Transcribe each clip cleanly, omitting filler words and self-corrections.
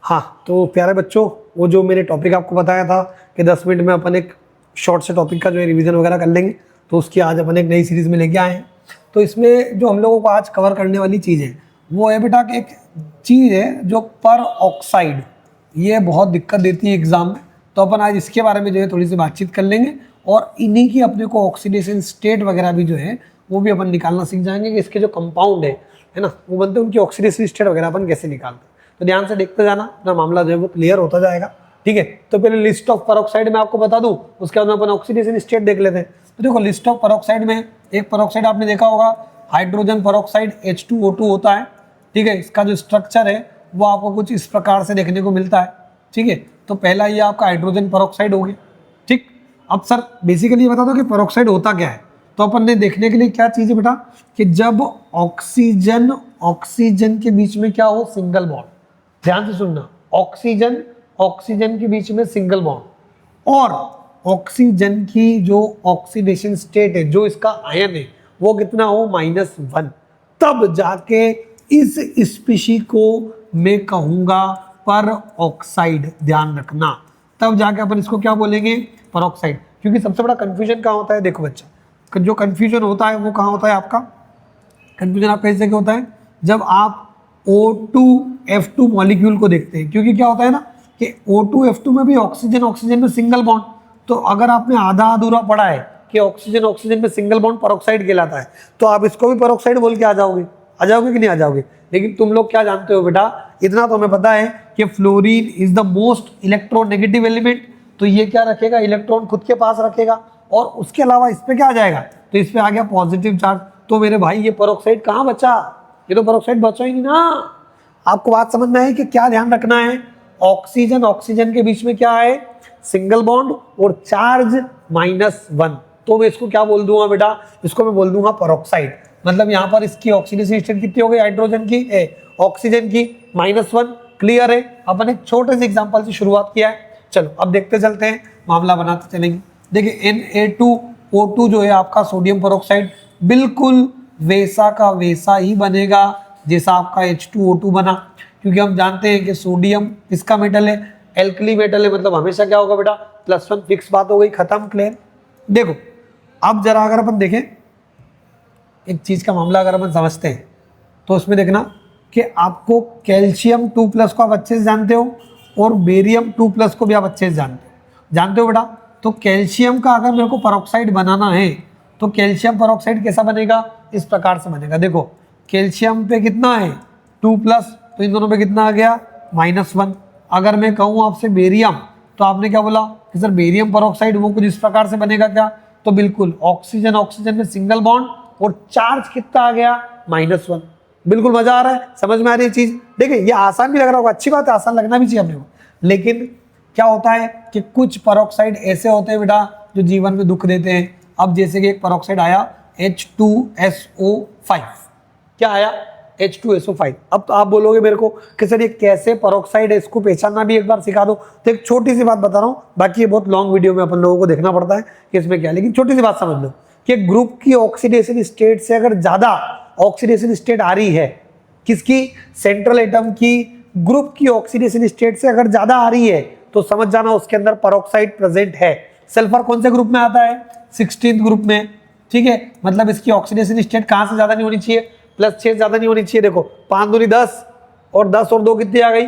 हाँ, तो प्यारे बच्चों, वो जो मैंने टॉपिक आपको बताया था कि 10 मिनट में अपन एक शॉर्ट से टॉपिक का जो है रिवीजन वगैरह कर लेंगे, तो उसकी आज अपन एक नई सीरीज़ में लेके आए हैं। तो इसमें जो हम लोगों को आज कवर करने वाली चीज़ है वो है बेटा कि एक चीज़ है जो पर ऑक्साइड, ये बहुत दिक्कत देती है एग्जाम में। तो अपन आज इसके बारे में जो है थोड़ी सी बातचीत कर लेंगे और इन्हीं की अपने को ऑक्सीडेशन स्टेट वगैरह भी जो है वो भी अपन निकालना सीख जाएंगे कि इसके जो कंपाउंड है ना वो बनते हैं, उनकी ऑक्सीडेशन स्टेट वगैरह अपन कैसे निकालते हैं। तो ध्यान से देखते जाना, अपना मामला जो है वो क्लियर होता जाएगा। ठीक है, तो पहले लिस्ट ऑफ परऑक्साइड मैं आपको बता दूं, उसके बाद में अपन ऑक्सीडेशन स्टेट देख लेते हैं। तो देखो, लिस्ट ऑफ परऑक्साइड में एक परऑक्साइड आपने देखा होगा हाइड्रोजन परऑक्साइड H2O2 होता है। ठीक है, इसका जो स्ट्रक्चर है वो आपको कुछ इस प्रकार से देखने को मिलता है। ठीक है, तो पहला ये आपका हाइड्रोजन परऑक्साइड हो गया। ठीक, अब सर बेसिकली ये बता दो कि परऑक्साइड होता क्या है। तो अपन ने देखने के लिए क्या चीज़ है बेटा कि जब ऑक्सीजन ऑक्सीजन के बीच में क्या हो, सिंगल बॉन्ड। ध्यान से सुनना, ऑक्सीजन ऑक्सीजन के बीच में सिंगल बॉन्ड और ऑक्सीजन की जो ऑक्सीडेशन स्टेट है, जो इसका आयन है वो कितना हो, -1, तब जाके इस स्पीशी को मैं कहूंगा पर ऑक्साइड। ध्यान रखना, तब जाके अपन इसको क्या बोलेंगे, परऑक्साइड। क्योंकि सबसे बड़ा कंफ्यूजन कहाँ होता है, देखो बच्चा, जो कंफ्यूजन होता है वो कहाँ होता है आपका, कंफ्यूजन आपका इस जगह होता है जब आप O2F2 मॉलिक्यूल को देखते हैं। क्योंकि क्या होता है ना कि O2F2 में भी ऑक्सीजन ऑक्सीजन में सिंगल बॉन्ड, तो अगर आपने आधा अधूरा पढ़ा है कि ऑक्सीजन ऑक्सीजन में सिंगल बॉन्ड परऑक्साइड कहलाता है, तो आप इसको भी परऑक्साइड बोल के आ जाओगे कि नहीं आ जाओगे। लेकिन तुम लोग क्या जानते हो बेटा, इतना तो हमें पता है कि fluorine is the most electronegative element. तो ये क्या रखेगा, इलेक्ट्रॉन खुद के पास रखेगा और उसके अलावा इस पे क्या आ जाएगा, तो इस पे आ गया पॉजिटिव चार्ज। तो मेरे भाई ये परऑक्साइड कहाँ बचा, ये तो परऑक्साइड बचा ही नहीं ना। आपको बात समझ में आई कि क्या ध्यान रखना है, ऑक्सीजन ऑक्सीजन के बीच में क्या है, सिंगल बॉन्ड और चार्ज -1। तो मैं इसको क्या बोल दूंगा बेटा, इसको मैं बोल दूंगा परऑक्साइड। मतलब यहाँ पर इसकी ऑक्सीडेशन स्टेट कितनी हो गई, हाइड्रोजन की ऑक्सीजन की -1। क्लियर है, अपन एक छोटे से एग्जांपल से शुरुआत किया है। चलो अब देखते चलते हैं, मामला बनाते चलेंगे। देखिए Na2O2 जो है आपका सोडियम परऑक्साइड, बिल्कुल वैसा का वैसा ही बनेगा जैसा आपका H2O2 बना। क्योंकि हम जानते हैं कि सोडियम किसका मेटल है, एल्कली मेटल है, मतलब हमेशा क्या होगा बेटा, +1। फिक्स बात हो गई, खत्म, क्लियर। देखो अब जरा अगर अपन देखें एक चीज का मामला, अगर अपन समझते हैं तो उसमें देखना कि आपको कैल्शियम 2+ को आप अच्छे से जानते हो और बेरियम 2+ को भी आप अच्छे से जानते हो बेटा। तो कैल्शियम का अगर मेरे को परऑक्साइड बनाना है तो कैल्शियम परऑक्साइड कैसा बनेगा, इस प्रकार से बनेगा। देखो कैल्शियम पे कितना है 2+, तो इन दोनों पे कितना आ गया, -1। अगर मैं कहूँ आपसे बेरियम, तो आपने क्या बोला कि सर बेरियम परऑक्साइड वो कुछ इस प्रकार से बनेगा क्या, तो बिल्कुल ऑक्सीजन ऑक्सीजन में सिंगल बॉन्ड और चार्ज कितना आ गया, -1। बिल्कुल मजा आ रहा है, समझ में आ रही है चीज। देखिए ये आसान भी लग रहा होगा, अच्छी बात है, आसान लगना भी चाहिए अपने को। लेकिन क्या होता है कि कुछ परऑक्साइड ऐसे होते हैं बेटा जो जीवन में दुख देते हैं। अब जैसे कि एक परऑक्साइड आया H2SO5, क्या आया, H2SO5। अब तो आप बोलोगे मेरे को कि सर ये कैसे परऑक्साइड है, इसको पहचानना भी एक बार सिखा दो। तो एक छोटी सी बात बता रहा हूँ, बाकी ये बहुत लॉन्ग वीडियो में अपन लोगों को देखना पड़ता है कि इसमें क्या, लेकिन छोटी सी बात समझ लो कि ग्रुप की ऑक्सीडेशन स्टेट से अगर ज्यादा ऑक्सीडेशन स्टेट आ रही है, किसकी, सेंट्रल एटम की ग्रुप की ऑक्सीडेशन स्टेट से अगर ज्यादा आ रही है, तो समझ जाना उसके अंदर परऑक्साइड प्रेजेंट है। सल्फर कौन से ग्रुप में आता है, 16th ग्रुप में। ठीक है, मतलब इसकी ऑक्सीडेशन स्टेट कहां से ज्यादा नहीं होनी चाहिए, +6 ज्यादा नहीं होनी चाहिए। देखो 5 दूनी 10 और 10 और 2 कितनी आ गई,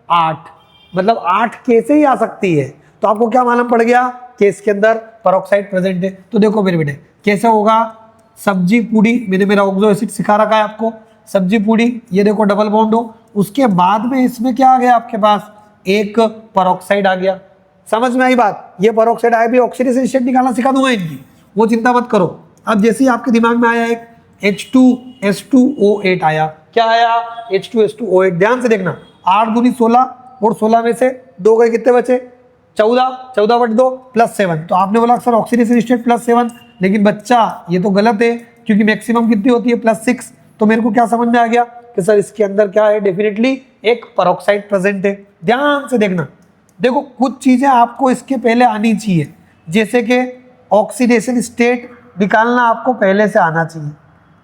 8। मतलब 8 कैसे ही आ सकती है। तो आपको क्या मालूम पड़ गया कि इसके अंदर परऑक्साइड प्रेजेंट है। तो देखो मेरे बेटे कैसे होगा, सब्जी पूड़ी, मैंने मेरा ऑक्सो एसिड सिखा रखा है आपको, सब्जी पूड़ी, ये देखो डबल बॉन्ड हो, उसके बाद में इसमें क्या आ गया आपके पास, एक परऑक्साइड आ गया। समझ में आई बात, ये परऑक्साइड आया भी ऑक्सीडेशन स्टेट निकालना सिखा दूंगा इनकी, वो चिंता मत करो। अब जैसे ही आपके दिमाग में आया एक H2S2O8 आया, क्या आया, H2S2O8। ध्यान से देखना, 8 दूनी 16 और 16 में से 2 गए, कितने बचे, 14, 14/2 +7। तो आपने बोला सर ऑक्सीडेशन स्टेट +7, लेकिन बच्चा ये तो गलत है क्योंकि मैक्सिमम कितनी होती है, +6। तो मेरे को क्या समझ में आ गया कि सर इसके अंदर क्या है, डेफिनेटली एक परऑक्साइड प्रेजेंट है। ध्यान से देखना, देखो कुछ चीजें आपको इसके पहले आनी चाहिए, जैसे कि ऑक्सीडेशन स्टेट निकालना आपको पहले से आना चाहिए।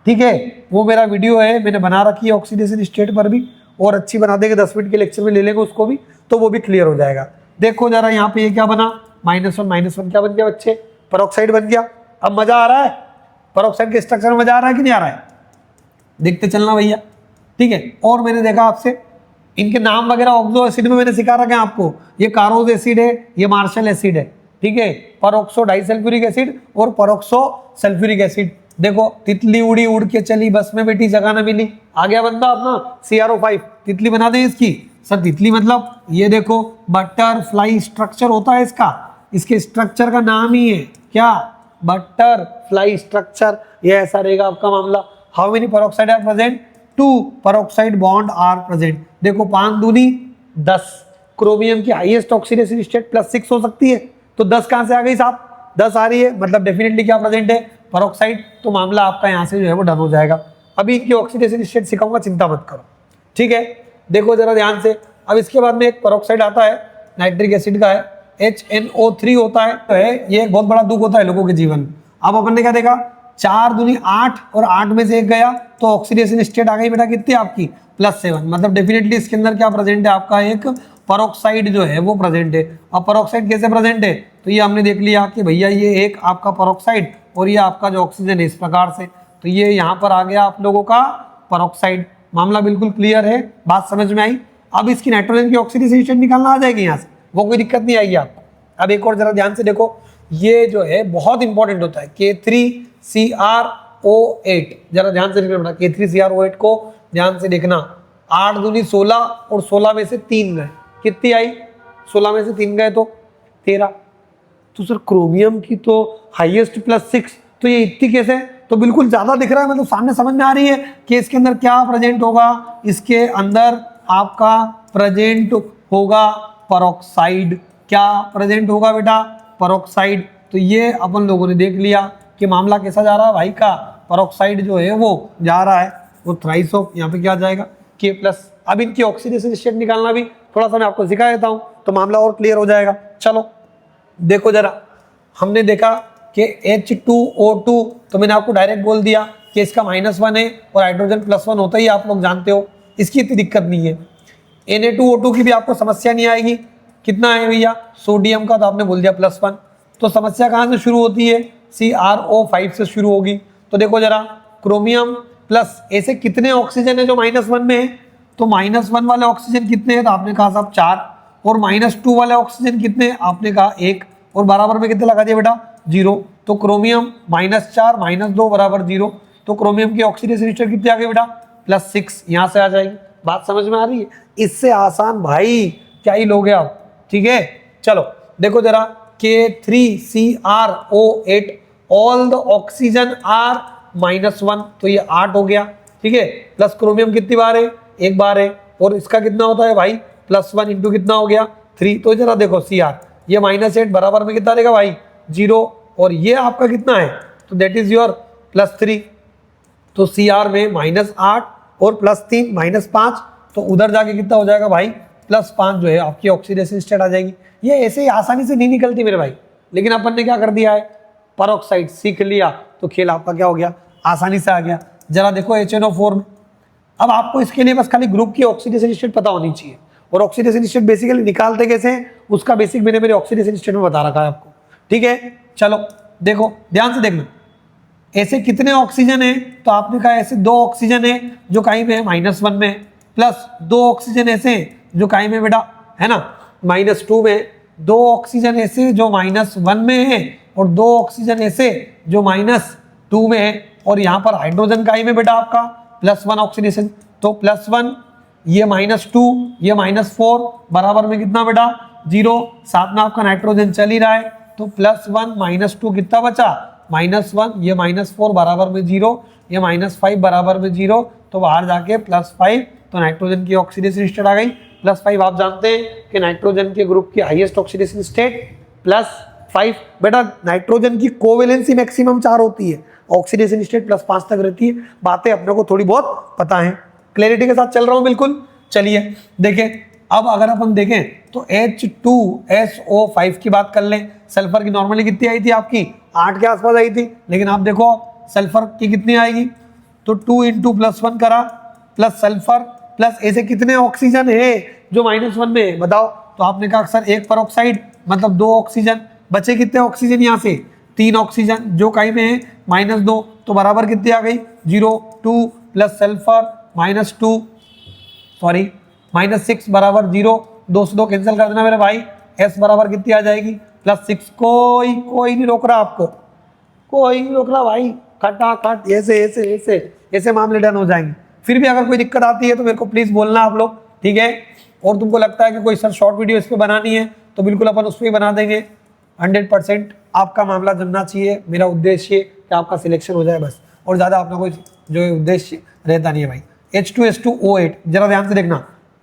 ठीक है, वो मेरा वीडियो है, मैंने बना रखी है ऑक्सीडेशन स्टेट पर भी, और अच्छी बना देंगे, 10 मिनट के लेक्चर में ले लेंगे उसको भी, तो वो भी क्लियर हो जाएगा। देखो जरा यहाँ पे ये क्या बना, -1 क्या बन गया बच्चे, पेरोक्साइड बन गया। अब मजा आ रहा है, पेरोक्साइड के स्ट्रक्चर में मजा आ रहा है कि नहीं आ रहा है, देखते चलना भैया, ठीक है। और मैंने देखा आपसे इनके नाम वगैरह ऑक्सो एसिड में मैंने सिखा रखा है आपको, ये कारोज एसिड है, ये मार्शल एसिड है, ठीक है, परऑक्सो डाइसल्फ्यूरिक एसिड और परऑक्सो सल्फ्यूरिक एसिड। देखो तितली उड़ी उड़ के चली, बस में बेटी जगह न मिली, आ गया बंदा अपना CrO5, तितली बना दें इसकी। सर तितली मतलब ये देखो बटरफ्लाई स्ट्रक्चर होता है इसका, इसके स्ट्रक्चर का नाम ही है क्या, बटरफ्लाई स्ट्रक्चर। ये ऐसा रहेगा आपका मामला। How many peroxide are present, 2 peroxide bond are present. देखो 5 दूनी 10, क्रोमियम की हाईएस्ट ऑक्सीडेशन स्टेट +6 हो सकती है, तो 10 कहां से आ गई साहब, 10 आ रही है, मतलब डेफिनेटली क्या प्रेजेंट है, पेरोक्साइड। तो मामला आपका यहाँ से जो है वो डन हो जाएगा। अभी इनकी ऑक्सीडेशन स्टेट सिखाऊंगा, चिंता मत करो, ठीक है। देखो जरा ध्यान से, अब इसके बाद में एक पेरोक्साइड आता है नाइट्रिक एसिड का है, HNO3 होता है, तो है ये एक बहुत बड़ा दुख होता है लोगों के जीवन में। अब अपन ने क्या देखा, 4 दूनी 8 और 8 में से 1 गया, तो ऑक्सीडेशन स्टेट आ गई बेटा कितनी आपकी, +7, मतलब डेफिनेटली इसके अंदर क्या प्रेजेंट है आपका, एक पेरोक्साइड जो है वो प्रेजेंट है। अब पेरोक्साइड कैसे प्रेजेंट है, तो ये हमने देख लिया कि भैया ये एक आपका पेरोक्साइड और ये आपका जो ऑक्सीजन है इस प्रकार से, तो ये यहाँ पर आ गया आप लोगों का पेरोक्साइड। मामला बिल्कुल क्लियर है, बात समझ में आई। अब इसकी नाइट्रोजन की ऑक्सीडेशन स्टेट निकालना आ जाएगी यहाँ से, वो कोई दिक्कत नहीं आएगी आपको। अब एक और जरा ध्यान से देखो, ये जो है बहुत इंपॉर्टेंट होता है, K3CrO8, जरा ध्यान से देखना, K3CrO8 को ध्यान से देखना। 8 दूनी 16 और 16 में से 3 गए, कितनी आई, 16 में से 3 गए तो 13। तो सर क्रोमियम की तो हाईएस्ट +6, तो ये इतनी कैसे, तो बिल्कुल ज्यादा दिख रहा है, मतलब सामने समझ में आ रही है कि इसके अंदर क्या प्रेजेंट होगा, इसके अंदर आपका प्रेजेंट होगा पेरोक्साइड। क्या प्रेजेंट होगा बेटा, पेरोक्साइड। तो ये अपन लोगों ने देख लिया कि मामला कैसा जा रहा है भाई का, पेरोक्साइड जो है वो जा रहा है, वो थ्राइस ऑफ यहाँ पे क्या आ जाएगा K+। अब इनकी ऑक्सीडेशन स्टेट निकालना भी थोड़ा सा मैं आपको सिखा देता हूँ, तो मामला और क्लियर हो जाएगा। चलो देखो जरा, हमने देखा कि H2O2, तो मैंने आपको डायरेक्ट बोल दिया कि इसका -1 है और हाइड्रोजन +1 होता ही आप लोग जानते हो, इसकी इतनी दिक्कत नहीं है। Na2O2 की भी आपको समस्या नहीं आएगी, कितना है भैया, सोडियम का तो आपने बोल दिया +1, तो समस्या कहाँ से शुरू होती है, CrO5 से शुरू होगी। तो देखो जरा, क्रोमियम प्लस ऐसे कितने ऑक्सीजन है जो -1 में है, तो -1 वाले ऑक्सीजन कितने हैं, तो आपने कहा साहब 4, और -2 वाले ऑक्सीजन कितने हैं, आपने कहा 1, और बराबर में कितने लगा दिया बेटा 0, तो क्रोमियम -4 -2 बराबर 0, तो क्रोमियम की ऑक्सीडेशन स्टेट कितनी आ गई बेटा +6, यहाँ से आ जाएगी। बात समझ में आ रही है, इससे आसान भाई क्या ही लोगे आप, ठीक है। चलो देखो जरा, K3CrO8 all the oxygen are -1, तो ये 8 हो गया, ठीक है, प्लस क्रोमियम कितनी बार है, 1 बार है, और इसका कितना होता है भाई +1 इंटू कितना हो गया 3, तो जरा देखो Cr, ये -8 बराबर में कितना देगा भाई 0, और ये आपका कितना है, तो दैट इज योर +3, तो Cr में -8 और +3 -5, तो उधर जाके कितना हो जाएगा भाई +5 जो है आपकी ऑक्सीडेशन स्टेट आ जाएगी। ये ऐसे ही आसानी से नहीं निकलती मेरे भाई, लेकिन अपन ने क्या कर दिया है, पेरोक्साइड सीख लिया, तो खेल आपका क्या हो गया, आसानी से आ गया। जरा देखो HNO4 में, अब आपको इसके लिए बस खाली ग्रुप की ऑक्सीडेशन स्टेट पता होनी चाहिए, और ऑक्सीडेशन स्टेट बेसिकली निकालते कैसे हैं उसका बेसिक मैंने मेरे ऑक्सीडेशन स्टेट में बता रखा है आपको, ठीक है। चलो देखो ध्यान से देखना, ऐसे कितने ऑक्सीजन है, तो आपने कहा ऐसे 2 ऑक्सीजन है जो कहीं में है -1 में, प्लस 2 ऑक्सीजन ऐसे जो कहीं में बेटा है ना -2 में, 2 ऑक्सीजन ऐसे जो -1 में है, और 2 ऑक्सीजन ऐसे जो -2 में है, और यहाँ पर हाइड्रोजन कहीं में बेटा आपका +1 ऑक्सीडेशन, तो +1 ये -2 ये -4 बराबर में कितना बेटा 0, साथ में आपका नाइट्रोजन चल ही रहा है, तो +1 -2 कितना बचा -1, ये -4 बराबर में 0, ये -5 बराबर में 0, तो बाहर जाके +5, तो नाइट्रोजन की ऑक्सीडेशन स्टेट आ गई +5। आप जानते हैं कि नाइट्रोजन के ग्रुप की हाईएस्ट ऑक्सीडेशन स्टेट +5। बेटा नाइट्रोजन की कोवेलेंसी मैक्सिमम 4 होती है, ऑक्सीडेशन स्टेट +5 तक रहती है। बातें अपने को थोड़ी बहुत पता है, क्लैरिटी के साथ चल रहा हूँ बिल्कुल। चलिए देखें, अब अगर अपन देखें तो H2SO5 की बात कर लें, सल्फर की नॉर्मली कितनी आई थी आपकी 8 के आसपास आई थी, लेकिन आप देखो सल्फर की कितनी आएगी, तो 2 × +1 करा प्लस सल्फर प्लस ऐसे कितने ऑक्सीजन है जो -1 में है बताओ। तो आपने कहा सर एक परऑक्साइड मतलब 2 ऑक्सीजन, बचे कितने ऑक्सीजन यहाँ से 3 ऑक्सीजन जो कहीं में है -2, तो बराबर कितनी आ गई 0, 2 प्लस सल्फर -2 सॉरी -6 बराबर 0, 2 से 2 कैंसिल कर देना मेरे भाई। S बराबर कितनी आ जाएगी +6। कोई नहीं रोक रहा आपको, कोई नहीं रोक रहा भाई, खटाखट ऐसे ऐसे ऐसे ऐसे मामले डन हो जाएंगे। फिर भी अगर कोई दिक्कत आती है तो मेरे को प्लीज बोलना आप लोग, ठीक है। और तुमको लगता है कि कोई सर शॉर्ट वीडियो इस पर बनानी है तो बिल्कुल अपन उस पर ही बना देंगे। 100% आपका मामला जनना चाहिए, मेरा उद्देश्य कि आपका सिलेक्शन हो जाए बस, और ज़्यादा अपना कोई जो उद्देश्य रहता नहीं है भाई। H2S2O8 जरा ध्यान से देखना,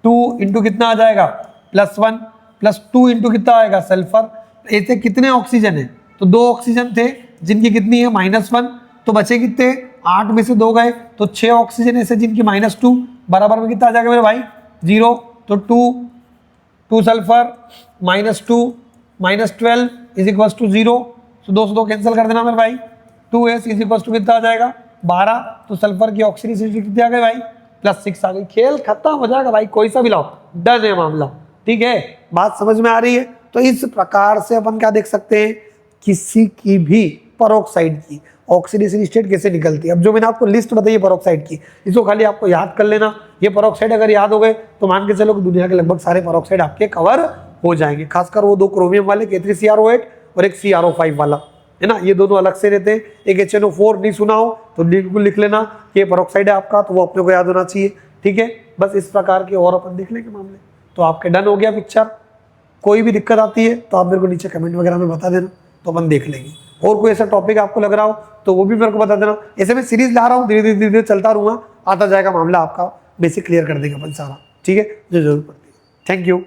2 इंटू कितना आ जाएगा +1 प्लस 2 इंटू कितना आएगा सल्फर। ऐसे कितने ऑक्सीजन है तो 2 ऑक्सीजन थे जिनकी कितनी है -1, तो बचे कितने 8 में से 2 गए तो 6 ऑक्सीजन ऐसे जिनकी -2 बराबर में कितना आ जाएगा मेरे भाई 0। तो 2 सल्फर -2 -12 इज इक्वल टू 0, तो 2 से 2 कैंसिल कर देना मेरे भाई। 2S इज इक्वल टू कितना आ जाएगा 12, तो सल्फर की ऑक्सीडेशन कितनी आ गई भाई +6 आ गई। खेल खत्म हो जाएगा भाई, कोई सा भी लाओ डन है मामला, ठीक है। बात समझ में आ रही है। तो इस प्रकार से अपन क्या देख सकते हैं, किसी की भी पेरोक्साइड की ऑक्सीडेशन स्टेट कैसे निकलती है। अब जो मैंने आपको लिस्ट बताई है पेरोक्साइड की, इसको खाली आपको याद कर लेना। ये पेरोक्साइड अगर याद हो गए तो मान के चलो कि दुनिया के लगभग सारे पेरोक्साइड आपके कवर हो जाएंगे, खासकर वो 2 क्रोमियम वाले K3CrO8 और एक CrO5 वाला, है ना, ये दोनों अलग से रहते हैं। एक HNO4 नहीं सुना हो तो बिल्कुल लिख लेना, ये पेरोक्साइड है आपका, तो वो अपने को याद होना चाहिए, ठीक है। बस इस प्रकार के और अपन देख लेंगे मामले। तो आपके डन हो गया पिक्चर। कोई भी दिक्कत आती है तो आप मेरे को नीचे कमेंट वगैरह में बता देना, तो अपन देख लेंगे। और कोई ऐसा टॉपिक आपको लग रहा हो तो वो भी मेरे को बता देना। ऐसे मैं सीरीज ला रहा हूँ, धीरे धीरे चलता रहूँगा, आता जाएगा मामला, आपका बेसिक क्लियर कर देंगे अपन सारा, ठीक है, जो जरूर पड़ती है। Thank you.